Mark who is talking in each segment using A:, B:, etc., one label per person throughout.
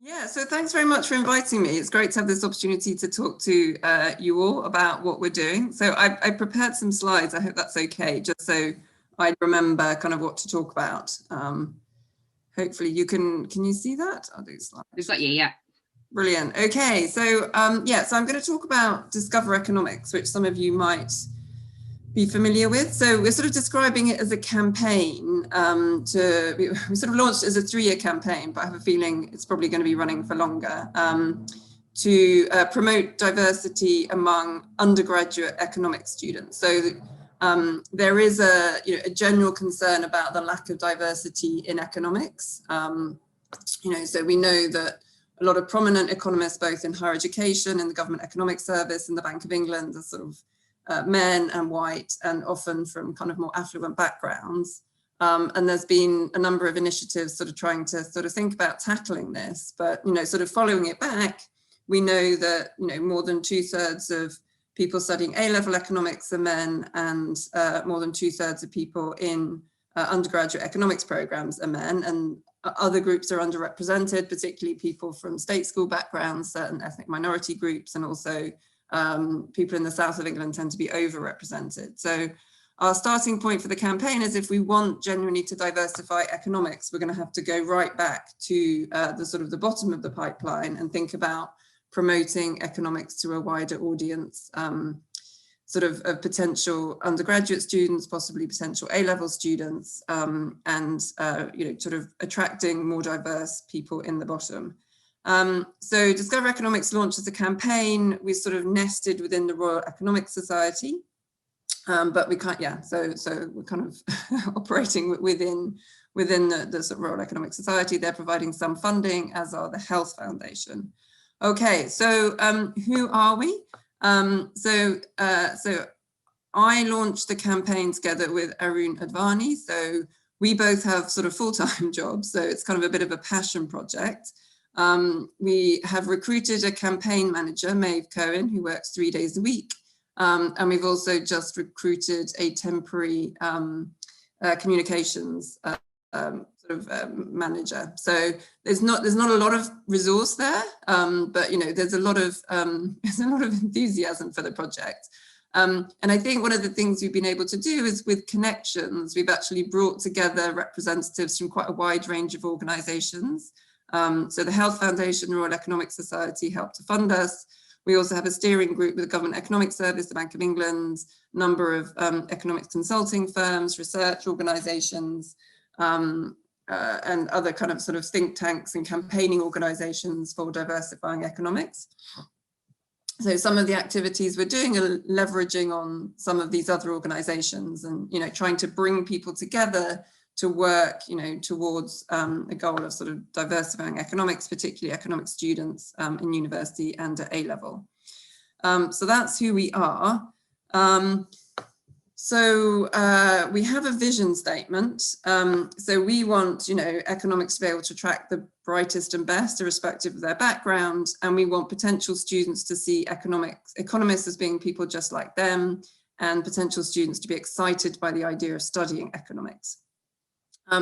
A: Yeah, so thanks very much for inviting me. It's great to have this opportunity to talk to you all about what we're doing. So I prepared some slides. I hope that's okay, just so I remember kind of what to talk about. Hopefully you can you see that? I'll do slides.
B: We've got you, yeah.
A: Brilliant. Okay, so yeah, so I'm going to talk about Discover Economics, which some of you might be familiar with. So we're sort of describing it as a campaign. We sort of launched it as a 3-year campaign, but I have a feeling it's probably going to be running for longer, to promote diversity among undergraduate economics students. So there is a general concern about the lack of diversity in economics. So we know that a lot of prominent economists, both in higher education, in the Government Economic Service, and the Bank of England, are sort of men and white, and often from kind of more affluent backgrounds. And there's been a number of initiatives sort of trying to sort of think about tackling this, but, sort of following it back, we know that, more than 2/3 of people studying A-level economics are men, and more than 2/3 of people in undergraduate economics programs are men, and other groups are underrepresented, particularly people from state school backgrounds, certain ethnic minority groups, and also people in the south of England tend to be overrepresented. So our starting point for the campaign is, if we want genuinely to diversify economics, we're going to have to go right back to the sort of the bottom of the pipeline and think about promoting economics to a wider audience, sort of potential undergraduate students, possibly potential A-level students, and sort of attracting more diverse people in the bottom. So Discover Economics launched as a campaign. We sort of nested within the Royal Economic Society, but we can't, so we're kind of operating within the sort of Royal Economic Society. They're providing some funding, as are the Health Foundation. Okay, so who are we? So I launched the campaign together with Arun Advani. So we both have sort of full-time jobs, so it's kind of a bit of a passion project. We have recruited a campaign manager, Maeve Cohen, who works 3 days a week. And we've also just recruited a temporary communications manager. So there's not a lot of resource there, but there's a lot of enthusiasm for the project. And I think one of the things we've been able to do is, with connections, we've actually brought together representatives from quite a wide range of organisations. So the Health Foundation, the Royal Economic Society helped to fund us. We also have a steering group with the Government Economic Service, the Bank of England, a number of economics consulting firms, research organisations, and other kind of sort of think tanks and campaigning organisations for diversifying economics. So some of the activities we're doing are leveraging on some of these other organisations, and trying to bring people together to work towards a goal of sort of diversifying economics, particularly economic students in university and at A-level. So that's who we are. So we have a vision statement. So we want, economics to be able to attract the brightest and best, irrespective of their background. And we want potential students to see economists as being people just like them, and potential students to be excited by the idea of studying economics.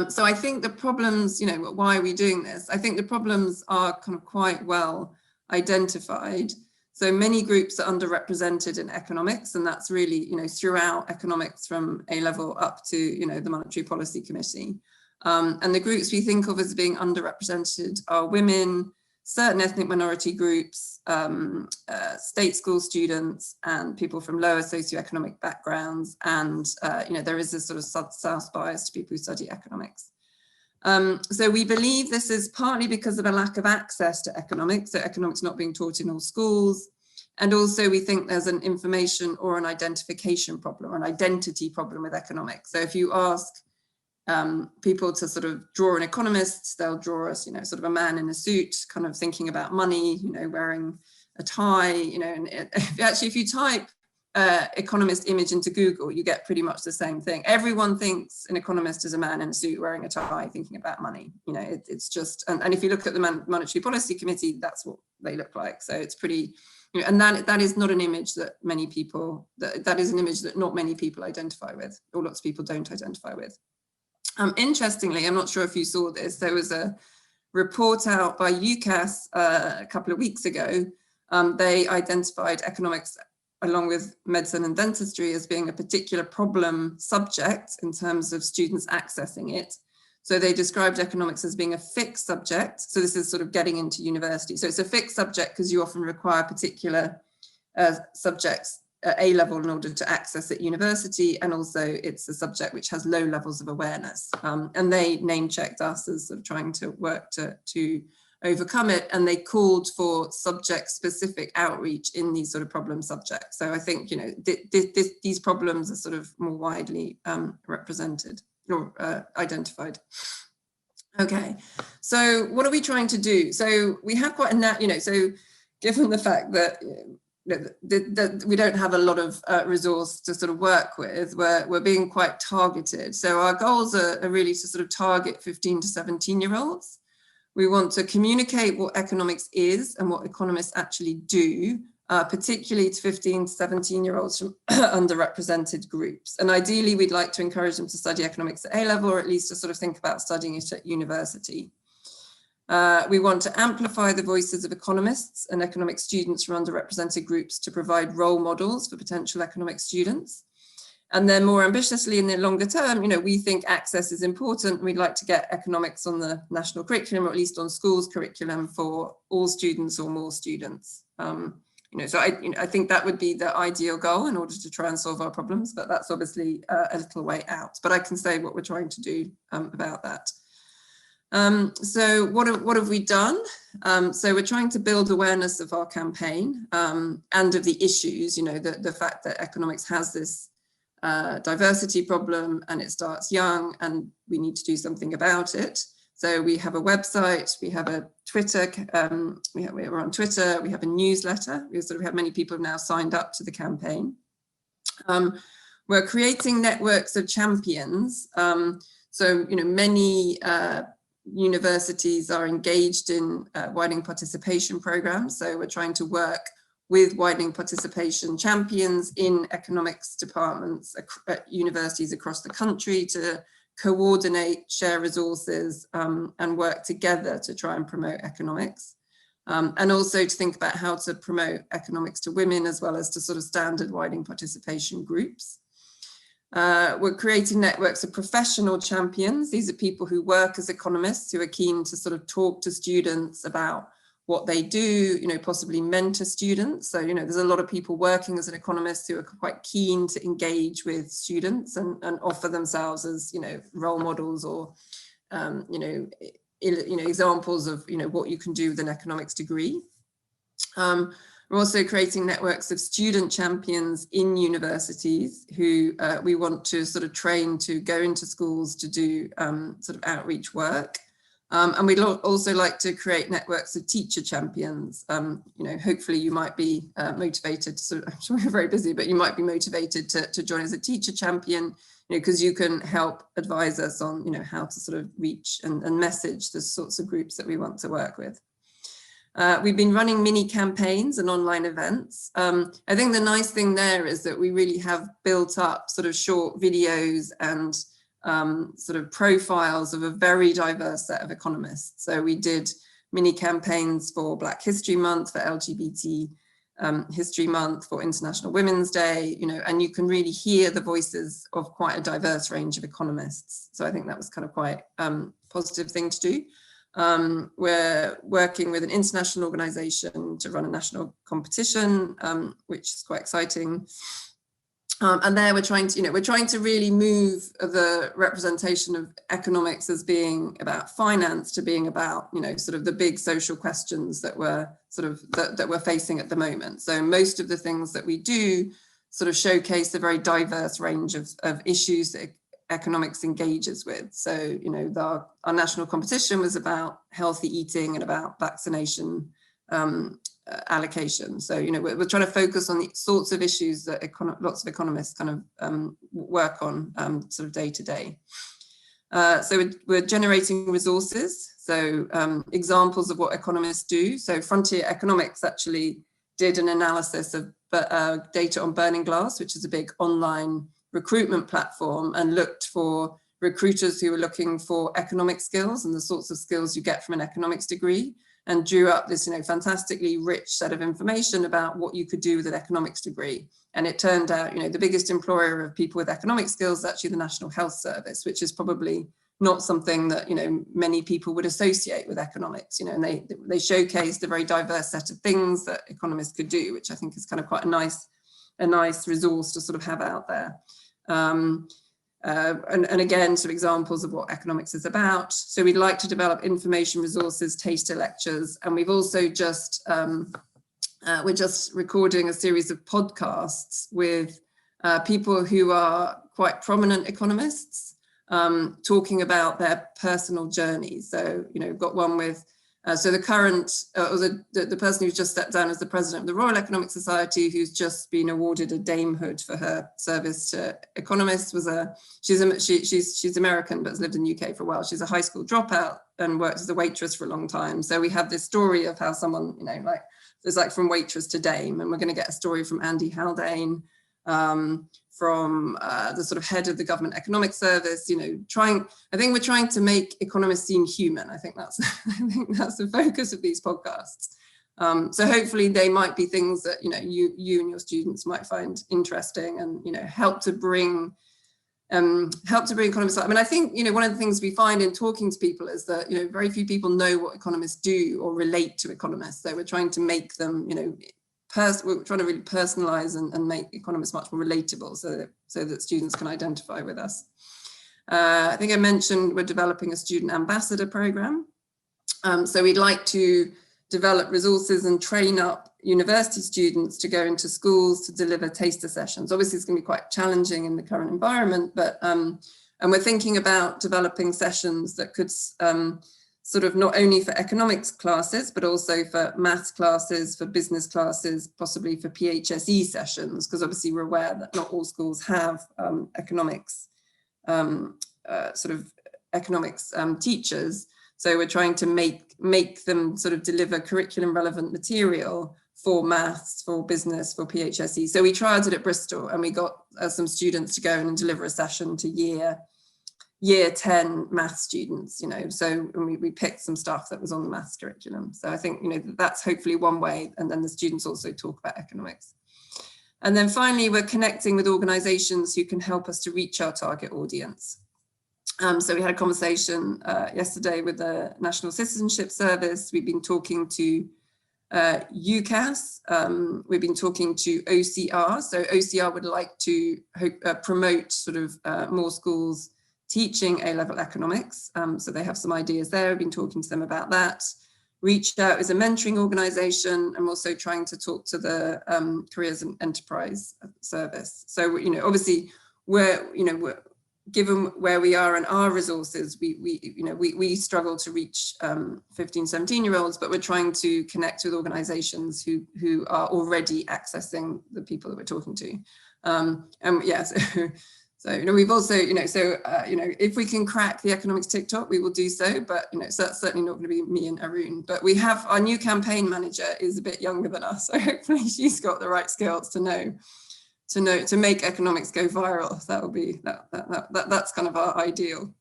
A: So I think the problems, why are we doing this? I think the problems are kind of quite well identified. So many groups are underrepresented in economics, and that's really, throughout economics from A-level up to, the Monetary Policy Committee. And the groups we think of as being underrepresented are women, certain ethnic minority groups, state school students, and people from lower socioeconomic backgrounds. And, there is this sort of south bias to people who study economics. So we believe this is partly because of a lack of access to economics, so economics not being taught in all schools. And also we think there's an information or an identification problem, or an identity problem with economics. So if you ask people to sort of draw an economist, they'll draw us, sort of a man in a suit, kind of thinking about money, wearing a tie, and if you type economist image into Google, you get pretty much the same thing. Everyone thinks an economist is a man in a suit wearing a tie thinking about money. It's just, and if you look at the Monetary Policy Committee, that's what they look like. So it's pretty, and that is not an image that many people, that is an image that not many people identify with, or lots of people don't identify with. Interestingly, I'm not sure if you saw this, there was a report out by UCAS a couple of weeks ago, they identified economics along with medicine and dentistry as being a particular problem subject in terms of students accessing it. So they described economics as being a fixed subject. So this is sort of getting into university. So it's a fixed subject because you often require particular subjects at A level in order to access at university. And also it's a subject which has low levels of awareness. And they name checked us as sort of trying to work to overcome it. And they called for subject specific outreach in these sort of problem subjects. So I think, you know, these problems are sort of more widely represented or identified. Okay, so what are we trying to do? So we have quite a, you know, so given the fact that, that we don't have a lot of resource to sort of work with, we're being quite targeted. So our goals are really to sort of target 15 to 17-year-olds. We want to communicate what economics is and what economists actually do, particularly to 15 to 17-year-olds from underrepresented groups. And ideally, we'd like to encourage them to study economics at A-level, or at least to sort of think about studying it at university. We want to amplify the voices of economists and economic students from underrepresented groups to provide role models for potential economic students. And then more ambitiously in the longer term, you know, we think access is important. We'd like to get economics on the national curriculum, or at least on schools curriculum for all students or more students. You know, so I think that would be the ideal goal in order to try and solve our problems, but that's obviously a little way out. But I can say what we're trying to do about that. So what have we done? So we're trying to build awareness of our campaign and of the issues, you know, the fact that economics has this diversity problem and it starts young and we need to do something about it. So we have a website, we have a Twitter, we're on Twitter, we have a newsletter. We sort of have many people now signed up to the campaign. We're creating networks of champions. So, you know, many universities are engaged in widening participation programs. So we're trying to work with widening participation champions in economics departments at universities across the country to coordinate, share resources, and work together to try and promote economics. And also to think about how to promote economics to women, as well as to sort of standard widening participation groups. We're creating networks of professional champions. These are people who work as economists who are keen to sort of talk to students about what they do, you know, possibly mentor students. So, you know, there's a lot of people working as an economist who are quite keen to engage with students and offer themselves as, you know, role models or, you know, examples of, you know, what you can do with an economics degree. We're also creating networks of student champions in universities who we want to sort of train to go into schools to do sort of outreach work. And we'd also like to create networks of teacher champions. You know, hopefully you might be motivated to sort of, I'm sure you're very busy, but you might be motivated to join as a teacher champion, you know, because you can help advise us on, you know, how to sort of reach and message the sorts of groups that we want to work with. We've been running mini campaigns and online events. I think the nice thing there is that we really have built up sort of short videos and sort of profiles of a very diverse set of economists. So we did mini campaigns for Black History Month, for LGBT History Month, for International Women's Day, you know, and you can really hear the voices of quite a diverse range of economists. So I think that was kind of quite positive thing to do. We're working with an international organization to run a national competition, which is quite exciting. And there we're trying to, you know, we're trying to really move the representation of economics as being about finance to being about, you know, sort of the big social questions that we're sort of that we're facing at the moment. So most of the things that we do sort of showcase a very diverse range of issues that economics engages with. So, you know, our national competition was about healthy eating and about vaccination allocation. So, you know, we're trying to focus on the sorts of issues that lots of economists kind of work on sort of day to day. So we're generating resources. So examples of what economists do. So Frontier Economics actually did an analysis of data on Burning Glass, which is a big online recruitment platform, and looked for recruiters who were looking for economic skills and the sorts of skills you get from an economics degree, and drew up this, fantastically rich set of information about what you could do with an economics degree. And it turned out, the biggest employer of people with economic skills is actually the National Health Service, which is probably not something that, many people would associate with economics, and they showcased a very diverse set of things that economists could do, which I think is kind of quite a nice resource to sort of have out there. And again, some examples of what economics is about. So we'd like to develop information resources, taster lectures, and we've also just, we're just recording a series of podcasts with people who are quite prominent economists, talking about their personal journeys. So, we've got one with, so the current, the person who's just stepped down as the president of the Royal Economic Society, who's just been awarded a damehood for her service to economists, she's American but has lived in the UK for a while. She's a high school dropout and worked as a waitress for a long time. So we have this story of how someone, there's like from waitress to dame, and we're going to get a story from Andy Haldane, from the sort of head of the government economic service, I think we're trying to make economists seem human. I think that's the focus of these podcasts. So hopefully they might be things that, you and your students might find interesting and, help to bring economists up. I mean, I think, one of the things we find in talking to people is that, very few people know what economists do or relate to economists. So we're trying to make them, we're trying to really personalize and make economists much more relatable so that students can identify with us. I think I mentioned we're developing a student ambassador program. So we'd like to develop resources and train up university students to go into schools to deliver taster sessions. Obviously, it's going to be quite challenging in the current environment, but and we're thinking about developing sessions that could sort of not only for economics classes, but also for maths classes, for business classes, possibly for PHSE sessions, because obviously we're aware that not all schools have economics, teachers. So we're trying to make them sort of deliver curriculum relevant material for maths, for business, for PHSE. So we tried it at Bristol, and we got some students to go and deliver a session to year 10 math students, so we picked some stuff that was on the maths curriculum. So I think, that's hopefully one way. And then the students also talk about economics. And then finally, we're connecting with organizations who can help us to reach our target audience. So we had a conversation yesterday with the National Citizenship Service. We've been talking to UCAS, we've been talking to OCR. So OCR would like to promote sort of more schools teaching A-level economics. So they have some ideas there. We've been talking to them about that. Reached Out is a mentoring organization. I'm also trying to talk to the Careers and Enterprise Service. So, obviously we're given where we are and our resources, we struggle to reach 15, 17-year-olds, but we're trying to connect with organizations who are already accessing the people that we're talking to. And yeah, so we've also, if we can crack the economics TikTok, we will do so. But so that's certainly not going to be me and Arun. But we have our new campaign manager is a bit younger than us, so hopefully she's got the right skills to make economics go viral. That will be that's kind of our ideal.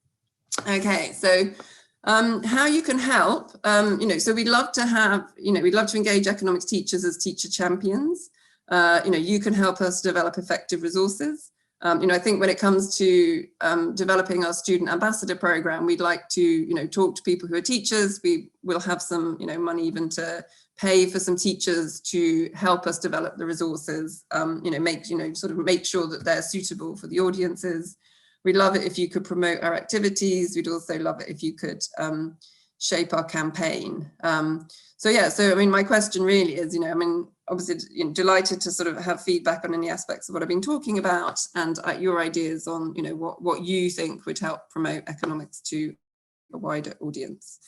A: Okay, so how you can help, so we'd love to have, we'd love to engage economics teachers as teacher champions. You can help us develop effective resources. I think when it comes to developing our student ambassador program, we'd like to, talk to people who are teachers. We will have some, money even to pay for some teachers to help us develop the resources, make sure that they're suitable for the audiences. We'd love it if you could promote our activities. We'd also love it if you could shape our campaign. So my question really is, obviously, delighted to sort of have feedback on any aspects of what I've been talking about, and your ideas on, what you think would help promote economics to a wider audience.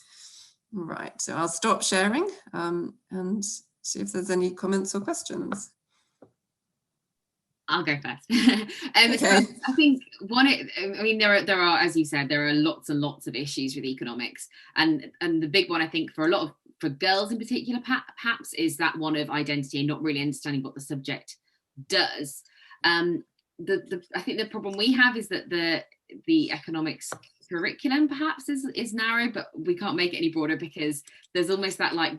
A: Right, so I'll stop sharing and see if there's any comments or questions.
B: I'll go first.
A: Okay.
B: So I think there are, as you said, there are lots and lots of issues with economics, and the big one, I think, for girls in particular, perhaps, is that one of identity and not really understanding what the subject does. I think the problem we have is that the economics curriculum perhaps is narrow, but we can't make it any broader because there's almost that, like,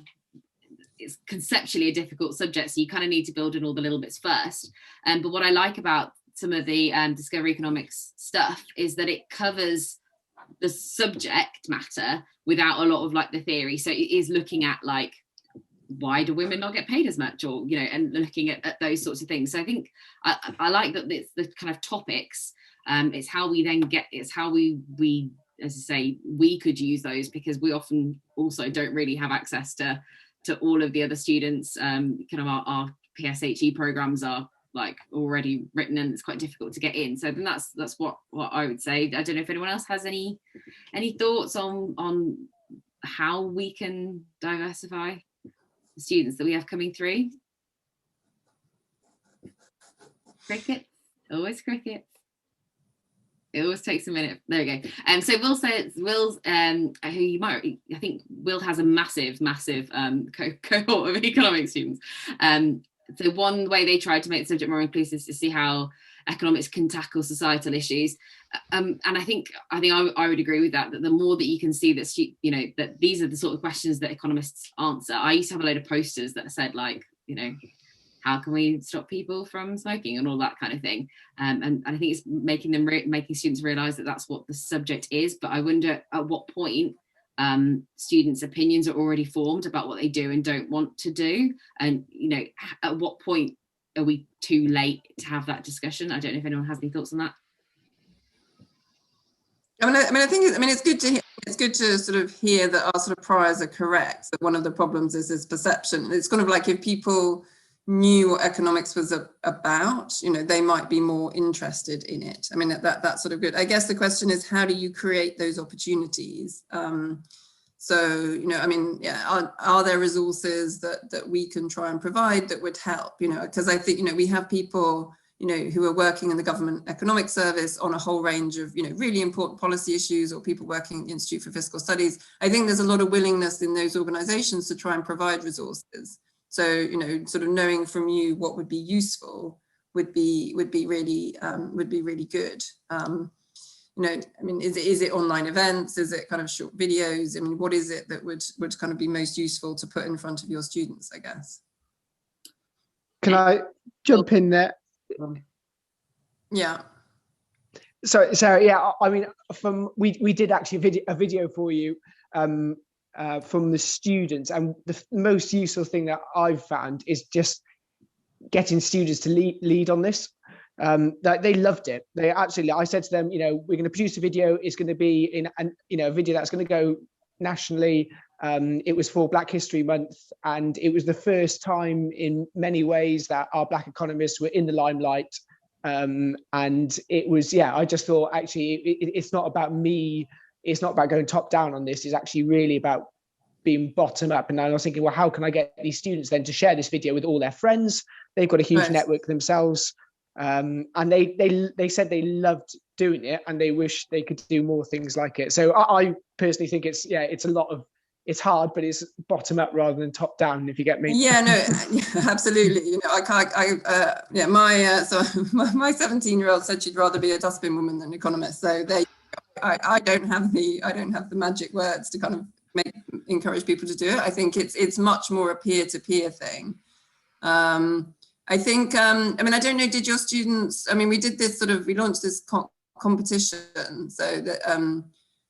B: it's conceptually a difficult subject, so you kind of need to build in all the little bits first. But what I like about some of the Discover Economics stuff is that it covers the subject matter without a lot of like the theory. So it is looking at, like, why do women not get paid as much, or, you know, and looking at those sorts of things. So I think I like that it's the kind of topics. It's how we then get, it's how we as I say, we could use those, because we often also don't really have access to all of the other students. Kind of our PSHE programs are like already written, and it's quite difficult to get in. So then that's what I would say. I don't know if anyone else has any thoughts on how we can diversify the students that we have coming through. Cricket, always cricket. It always takes a minute. There we go. So Will's, who you might, I think Will has a massive cohort of economics students. So one way they tried to make the subject more inclusive is to see how economics can tackle societal issues. And I think I would agree with that the more that you can see that, you know, that these are the sort of questions that economists answer. I used to have a load of posters that said, like, you know, how can we stop people from smoking and all that kind of thing. And I think it's making students realise that that's what the subject is. But I wonder at what point students' opinions are already formed about what they do and don't want to do. And, you know, at what point are we too late to have that discussion? I don't know if anyone has any thoughts on that.
A: I think it's good to hear. It's good to sort of hear that our sort of priors are correct. That one of the problems is perception. It's kind of like if people knew what economics was about, you know, they might be more interested in it. I mean, that's sort of good. I guess the question is, how do you create those opportunities? So, you know, I mean, yeah, are there resources that we can try and provide that would help? You know, because I think, you know, we have people, you know, who are working in the government economic service on a whole range of, you know, really important policy issues, or people working at the Institute for Fiscal Studies. I think there's a lot of willingness in those organizations to try and provide resources. So, you know, sort of knowing from you what would be useful would be really good. You know, I mean, is it online events? Is it kind of short videos? I mean, what is it that would kind of be most useful to put in front of your students, I guess?
C: Can I jump in there?
A: Yeah.
C: So yeah, I mean, we did actually a video for you from the students, and the most useful thing that I've found is just getting students to lead on this. That they loved it. They absolutely. I said to them, you know, we're going to produce a video. It's going to be a video that's going to go nationally. It was for Black History Month, and it was the first time in many ways that our Black economists were in the limelight. And it was, yeah, I just thought, actually, it's not about me. It's not about going top down on this. It's actually really about being bottom up. And I was thinking, well, how can I get these students then to share this video with all their friends? They've got a huge network themselves. And they said they loved doing it, and they wish they could do more things like it. So I personally think it's hard, but it's bottom up rather than top down, if you get me.
A: Yeah, no, absolutely. You know, my 17-year-old said she'd rather be a dustbin woman than an economist. So I don't have the magic words to kind of encourage people to do it. I think it's much more a peer-to-peer thing. I think, I mean, I don't know, did your students, I mean, we launched this competition, so that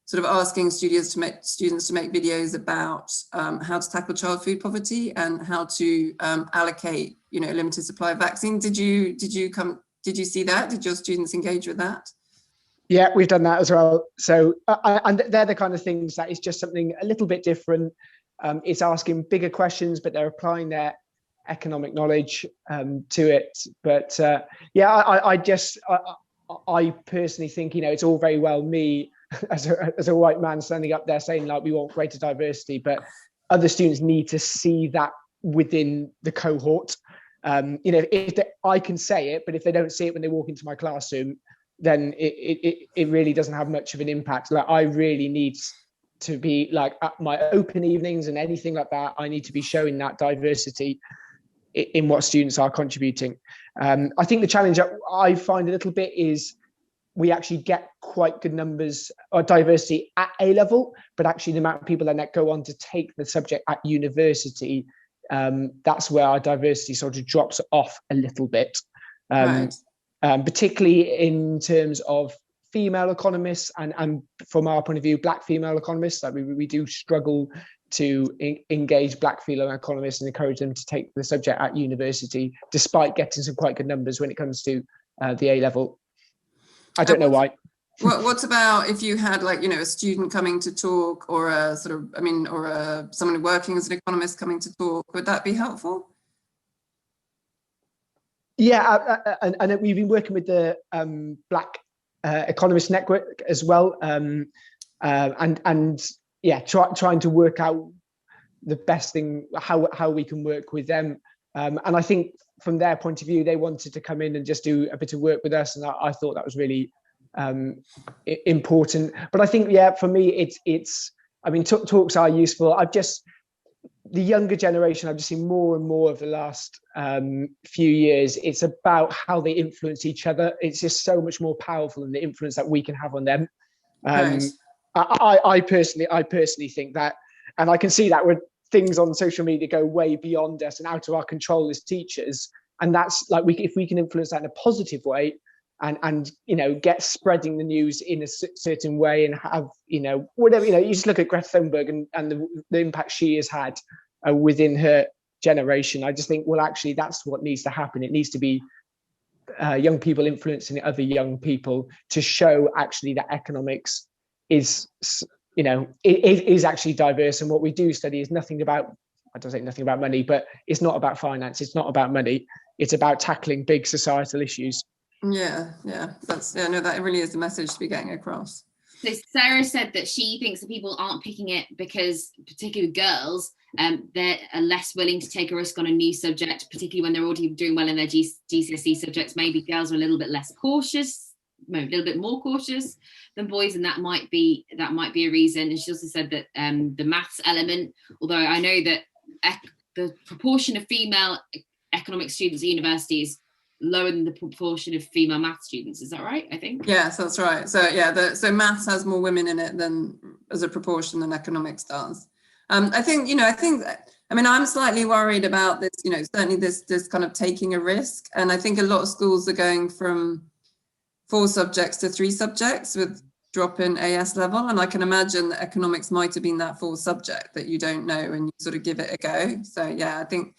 A: sort of asking students to make videos about how to tackle child food poverty and how to allocate, you know, a limited supply of vaccine. Did you see that? Did your students engage with that?
C: Yeah, we've done that as well. So, and they're the kind of things that is just something a little bit different. It's asking bigger questions, but they're applying their economic knowledge to it. But yeah, I personally think, you know, it's all very well me as a white man standing up there saying, like, we want greater diversity, but other students need to see that within the cohort. You know, I can say it, but if they don't see it when they walk into my classroom, then it really doesn't have much of an impact. Like, I really need to be, like, at my open evenings and anything like that, I need to be showing that diversity. in what students are contributing. I think the challenge that I find a little bit is we actually get quite good numbers or diversity at A level, but actually the amount of people that go on to take the subject at university, that's where our diversity sort of drops off a little bit.
A: Right.
C: Particularly in terms of female economists and from our point of view, Black female economists, like we do struggle to engage Black female economists and encourage them to take the subject at university, despite getting some quite good numbers when it comes to the A level. I don't know why.
A: What about if you had, like, a student coming to talk, or a sort of, someone working as an economist coming to talk? Would that be helpful?
C: Yeah, and we've been working with the Black Economist Network as well, and yeah, trying to work out the best thing, how we can work with them. And I think from their point of view, they wanted to come in and just do a bit of work with us, and I thought that was really important. But I think, yeah, for me, it's. I mean, talks are useful. The younger generation, I've just seen more and more of the last few years. It's about how they influence each other. It's just so much more powerful than the influence that we can have on them.
A: Right.
C: I personally think that, and I can see that when things on social media go way beyond us and out of our control as teachers. And that's like, if we can influence that in a positive way, and get spreading the news in a certain way, and have whatever, you just look at Greta Thunberg and the impact she has had within her generation. I just think, well, actually, that's what needs to happen. It needs to be young people influencing other young people to show actually that economics is actually diverse, and what we do study is nothing about, I don't say nothing about money, but it's not about finance, it's not about money, it's about tackling big societal issues.
A: Yeah, that really is the message to be getting across.
B: So Sarah said that she thinks that people aren't picking it because, particularly girls, they're less willing to take a risk on a new subject, particularly when they're already doing well in their GCSE subjects. Maybe girls are a little bit less cautious, a little bit more cautious than boys, and that might be a reason. And she also said that the maths element, although I know that the proportion of female economics students at university is lower than the proportion of female math students. Is that right? I think.
A: Yes, that's right. So yeah, so maths has more women in it than as a proportion than economics does. I think I'm slightly worried about this. Certainly this kind of taking a risk, and I think a lot of schools are going from 4 subjects to 3 subjects with drop in AS level, and I can imagine that economics might have been that 4th subject that you don't know and you sort of give it a go. So yeah, I think.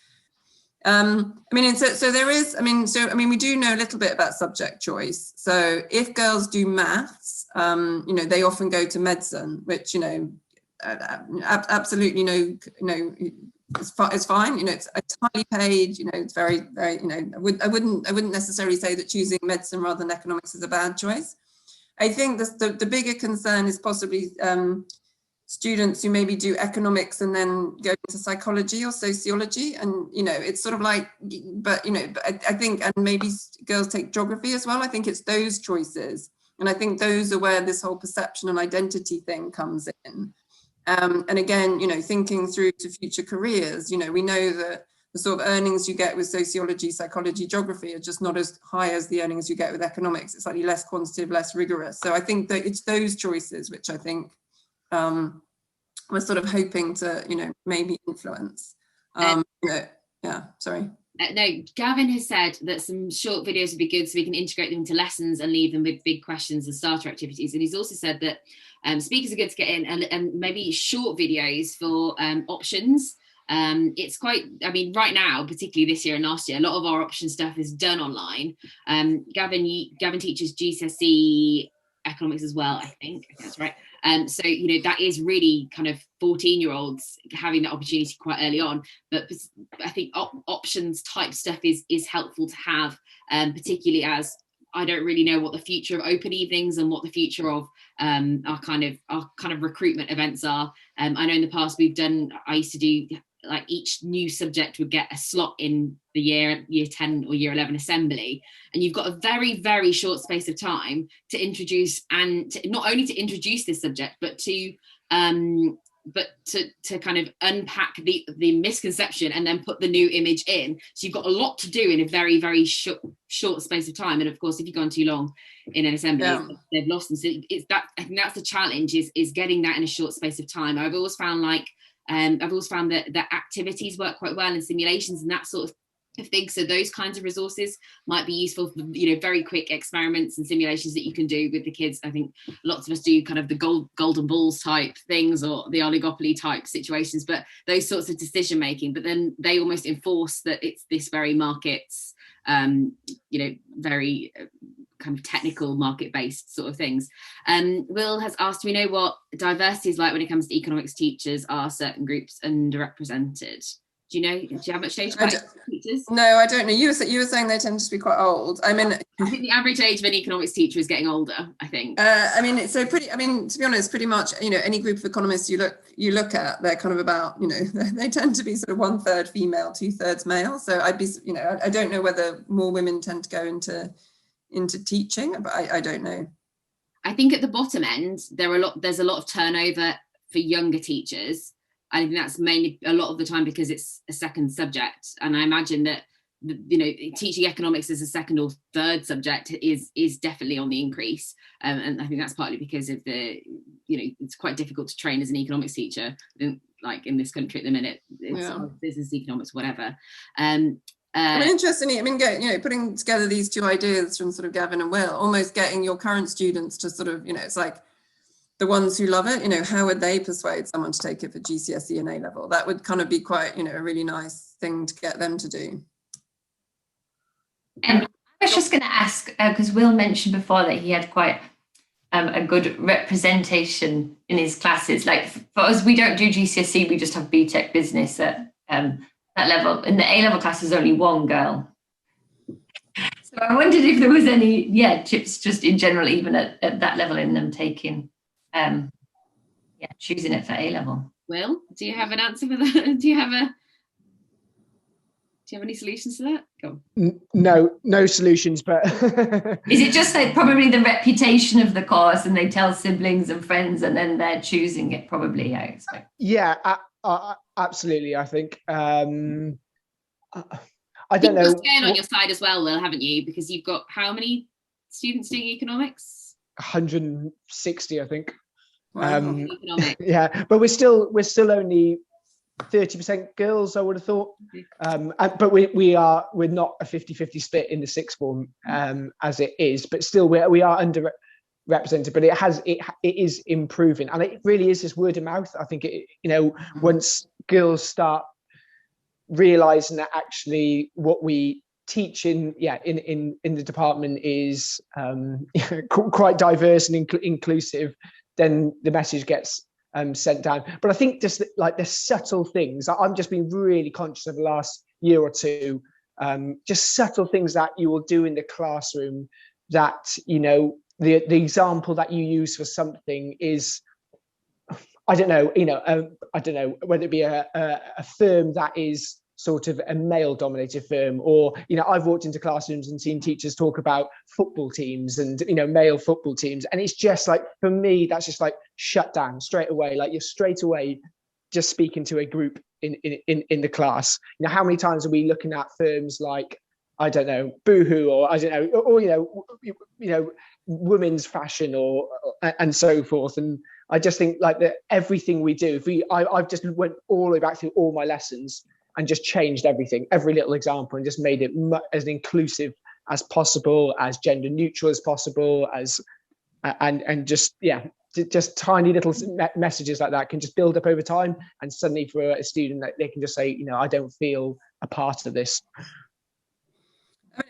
A: So there is, we do know a little bit about subject choice. So if girls do maths, they often go to medicine, which, absolutely, it's fine. It's highly paid, it's very, very, I wouldn't necessarily say that choosing medicine rather than economics is a bad choice. I think the bigger concern is possibly, students who maybe do economics and then go into psychology or sociology, and it's sort of like, but I think, and maybe girls take geography as well. I think it's those choices, and I think those are where this whole perception and identity thing comes in. And again, thinking through to future careers, we know that the sort of earnings you get with sociology, psychology, geography are just not as high as the earnings you get with economics. It's slightly less quantitative, less rigorous. So I think that it's those choices which I think we're sort of hoping to, maybe influence. Sorry.
B: No, Gavin has said that some short videos would be good so we can integrate them into lessons and leave them with big questions and starter activities. And he's also said that speakers are good to get in, and maybe short videos for options. It's quite, right now, particularly this year and last year, a lot of our option stuff is done online. Gavin teaches GCSE economics as well, I think that's right. So that is really kind of 14-year-olds having that opportunity quite early on, but I think options type stuff is helpful to have, particularly as I don't really know what the future of open evenings and what the future of our kind of recruitment events are. I know in the past I used to do, like, each new subject would get a slot in the year 10 or year 11 assembly, and you've got a very, very short space of time to introduce, and not only to introduce this subject, but to to kind of unpack the misconception and then put the new image in. So you've got a lot to do in a very, very short space of time. And of course, if you've gone too long in an assembly, they've lost them. So it's that, I think that's the challenge, is getting that in a short space of time. I've always found that activities work quite well in simulations and that sort of thing. So those kinds of resources might be useful for, very quick experiments and simulations that you can do with the kids. I think lots of us do kind of the golden balls type things or the oligopoly type situations, but those sorts of decision making, but then they almost enforce that it's this very markets, very kind of technical market-based sort of things. Will has asked, do we know what diversity is like when it comes to economics teachers? Are certain groups underrepresented? Do you have much data about teachers?
A: No, I don't know. You were saying they tend to be quite old. I think
B: the average age of an economics teacher is getting older, I think.
A: To be honest, pretty much, any group of economists you look at, they're kind of about, they tend to be sort of 1/3 female, 2/3 male. So I'd be, I don't know whether more women tend to go into teaching, but I don't know.
B: I think at the bottom end, there's a lot of turnover for younger teachers. I think that's mainly a lot of the time because it's a second subject. And I imagine that, teaching economics as a second or third subject is definitely on the increase. And I think that's partly because of it's quite difficult to train as an economics teacher, like in this country at the minute. It's business economics, whatever.
A: Interestingly, putting together these two ideas from sort of Gavin and Will, almost getting your current students to sort of, it's like, the ones who love it, how would they persuade someone to take it for GCSE and A-level? That would kind of be quite, a really nice thing to get them to do.
D: I was just going to ask, because Will mentioned before that he had quite a good representation in his classes. Like for us, we don't do GCSE, we just have BTEC business at that level. In the A-level class, there's only one girl. So I wondered if there was any, tips just in general, even at that level in them taking choosing it for A-level.
B: Will, do you have an answer for that? Do you have any solutions to that? Go on.
C: No solutions, but
D: is it just like probably the reputation of the course and they tell siblings and friends and then they're choosing it probably, I expect?
C: Yeah, absolutely. I think I don't know.
B: You've got scale on your side as well, Will, haven't you? Because you've got how many students doing economics?
C: 160, I think.
B: Wow.
C: Yeah, but we're still only 30% girls, I would have thought. But we're not a 50-50 split in the sixth form as it is, but still we are underrepresented. But it is improving, and it really is just word of mouth. I think once girls start realizing that actually what we teach in the department is quite diverse and inclusive, then the message gets sent down. But I think just like the subtle things, I'm just being really conscious of the last year or two, just subtle things that you will do in the classroom that, the example that you use for something is, I don't know whether it be a firm that is sort of a male dominated firm, or I've walked into classrooms and seen teachers talk about football teams and male football teams, and it's just like, for me, that's just like shut down straight away. Like you're straight away just speaking to a group in the class. How many times are we looking at firms like, I don't know, Boohoo, or I don't know, or women's fashion or and so forth. And I just think like that everything we do, I've just went all the way back through all my lessons and just changed everything, every little example, and just made it as inclusive as possible, as gender neutral as possible, and just tiny little messages like that can just build up over time. And suddenly for a student, they can just say, I don't feel a part of this.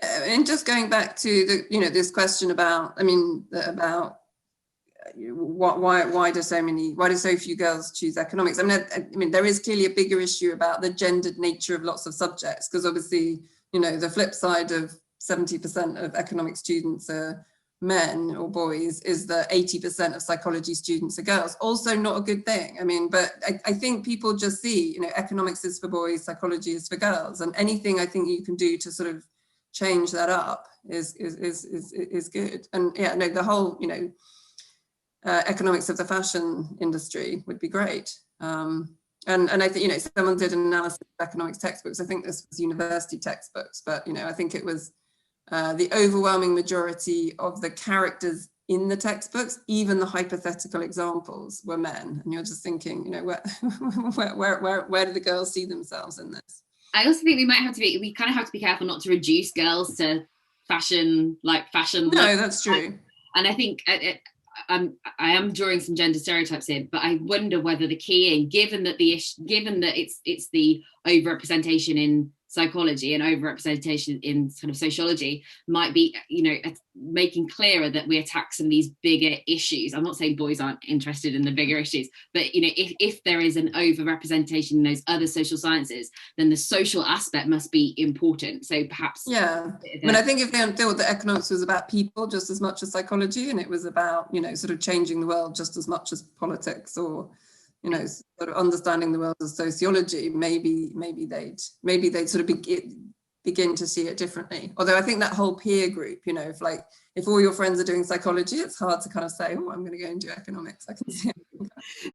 A: And just going back to the, this question about, why do so few girls choose economics? I mean, there is clearly a bigger issue about the gendered nature of lots of subjects, because obviously, the flip side of 70% of economics students are men or boys is that 80% of psychology students are girls. Also not a good thing. But I think people just see, economics is for boys, psychology is for girls, and anything I think you can do to sort of change that up is good. And the whole, economics of the fashion industry would be great. And I think, you know, someone did an analysis of economics textbooks. I think this was university textbooks, but, you know, I think it was the overwhelming majority of the characters in the textbooks, even the hypothetical examples, were men. And you're just thinking, you know, where do the girls see themselves in this?
B: I also think we kind of have to be careful not to reduce girls to fashion.
A: No, that's true.
B: And I think I am drawing some gender stereotypes in, but I wonder whether the key, given that it's the overrepresentation in psychology and overrepresentation in sort of sociology, might be, you know, making clearer that we attack some of these bigger issues. I'm not saying boys aren't interested in the bigger issues, but, you know, if there is an overrepresentation in those other social sciences, then the social aspect must be important. So perhaps,
A: yeah, I mean, I think if they thought that economics was about people just as much as psychology, and it was about, you know, sort of changing the world just as much as politics, or, you know, sort of understanding the world as sociology, maybe they'd sort of begin to see it differently. Although I think that whole peer group, you know, if all your friends are doing psychology, it's hard to kind of say, oh, I'm going to go and do economics. I can see it.